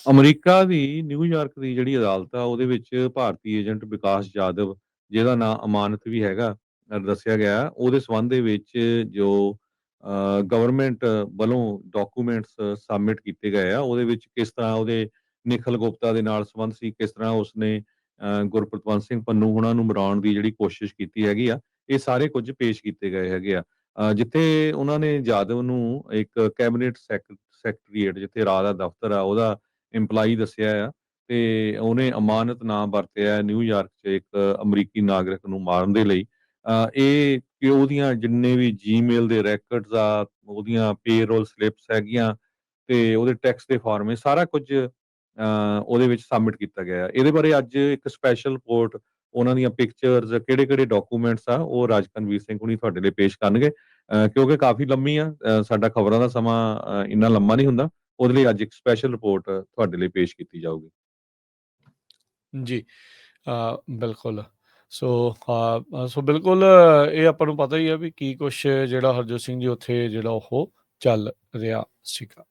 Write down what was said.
America ਦੀ New York ਦੀ ਜਿਹੜੀ ਅਦਾਲਤ ਆ, ਉਹਦੇ ਵਿੱਚ ਭਾਰਤੀ ਏਜੰਟ ਵਿਕਾਸ ਜਾਧਵ, ਜਿਹਦਾ ਨਾਂ ਅਮਾਨਤ ਵੀ ਹੈਗਾ, ਦੱਸਿਆ ਗਿਆ, ਉਹਦੇ ਸੰਬੰਧ ਦੇ ਵਿੱਚ ਜੋ ਗਵਰਨਮੈਂਟ ਵੱਲੋਂ ਡਾਕੂਮੈਂਟਸ ਸਬਮਿਟ ਕੀਤੇ ਗਏ ਆ, ਉਹਦੇ ਵਿੱਚ ਕਿਸ ਤਰ੍ਹਾਂ ਉਹਦੇ ਨਿਖਿਲ ਗੁਪਤਾ ਦੇ ਨਾਲ ਸੰਬੰਧ ਸੀ, ਕਿਸ ਤਰ੍ਹਾਂ ਉਸਨੇ ਗੁਰਪ੍ਰਤਵੰਤ ਸਿੰਘ ਪੰਨੂ ਹੁਣਾਂ ਨੂੰ ਮਰਾਉਣ ਦੀ ਜਿਹੜੀ ਕੋਸ਼ਿਸ਼ ਕੀਤੀ ਹੈਗੀ ਆ, ਇਹ ਸਾਰੇ ਕੁਝ ਪੇਸ਼ ਕੀਤੇ ਗਏ ਹੈਗੇ ਆ। ਜਿੱਥੇ ਉਹਨਾਂ ਨੇ ਜਾਧਵ ਨੂੰ ਇੱਕ ਕੈਬਨਿਟ ਸੈਕਟਰੀਏਟ, ਜਿੱਥੇ ਰਾਜ ਦਾ ਦਫ਼ਤਰ ਆ, ਉਹਦਾ ਇੰਪਲਾਈ ਦੱਸਿਆ ਆ, ਤੇ ਉਹਨੇ ਅਮਾਨਤ ਨਾਂ ਵਰਤਿਆ ਨਿਊਯਾਰਕ 'ਚ ਇੱਕ ਅਮਰੀਕੀ ਨਾਗਰਿਕ ਨੂੰ ਮਾਰਨ ਦੇ ਲਈ। ਇਹ ਕਿ ਉਹਦੀਆਂ ਜਿੰਨੇ ਵੀ ਜੀਮੇਲ ਦੇ ਰੈਕਰਡਸ ਆ, ਉਹਦੀਆਂ ਪੇਰੋਲ ਸਲਿੱਪਸ ਹੈਗੀਆਂ, ਤੇ ਉਹਦੇ ਟੈਕਸ ਦੇ ਫਾਰਮ, ਇਹ ਸਾਰਾ ਕੁਝ ਉਹਦੇ ਵਿੱਚ ਸਬਮਿਟ ਕੀਤਾ ਗਿਆ। ਇਹਦੇ ਬਾਰੇ ਅੱਜ ਇੱਕ ਸਪੈਸ਼ਲ ਰਿਪੋਰਟ, ਉਹਨਾਂ ਦੀਆਂ ਪਿਕਚਰਸ, ਕਿਹੜੇ-ਕਿਹੜੇ ਡਾਕੂਮੈਂਟਸ ਆ, ਉਹ ਰਾਜ ਕਨਵੀਰ ਸਿੰਘ ਹੁਣੀ ਤੁਹਾਡੇ ਲਈ ਪੇਸ਼ ਕਰਨਗੇ। ਕਿਉਂਕਿ ਕਾਫੀ ਲੰਮੀ ਆ, ਸਾਡਾ ਖਬਰਾਂ ਦਾ ਸਮਾਂ ਇੰਨਾ ਲੰਮਾ ਨਹੀਂ ਹੁੰਦਾ। ਉਹਦੇ ਲਈ ਅੱਜ ਇੱਕ ਸਪੈਸ਼ਲ ਰਿਪੋਰਟ ਤੁਹਾਡੇ ਲਈ ਪੇਸ਼ ਕੀਤੀ ਜਾਊਗੀ। ਜੀ, ਬਿਲਕੁਲ। ਸੋ ਬਿਲਕੁਲ ਇਹ ਆਪਾਂ ਨੂੰ ਪਤਾ ਹੀ ਆ ਵੀ ਕੀ ਕੁਛ ਜਿਹੜਾ ਹਰਜੋਤ ਸਿੰਘ ਜੀ ਉੱਥੇ ਜਿਹੜਾ ਉਹ ਚੱਲ ਰਿਹਾ ਸੀਗਾ।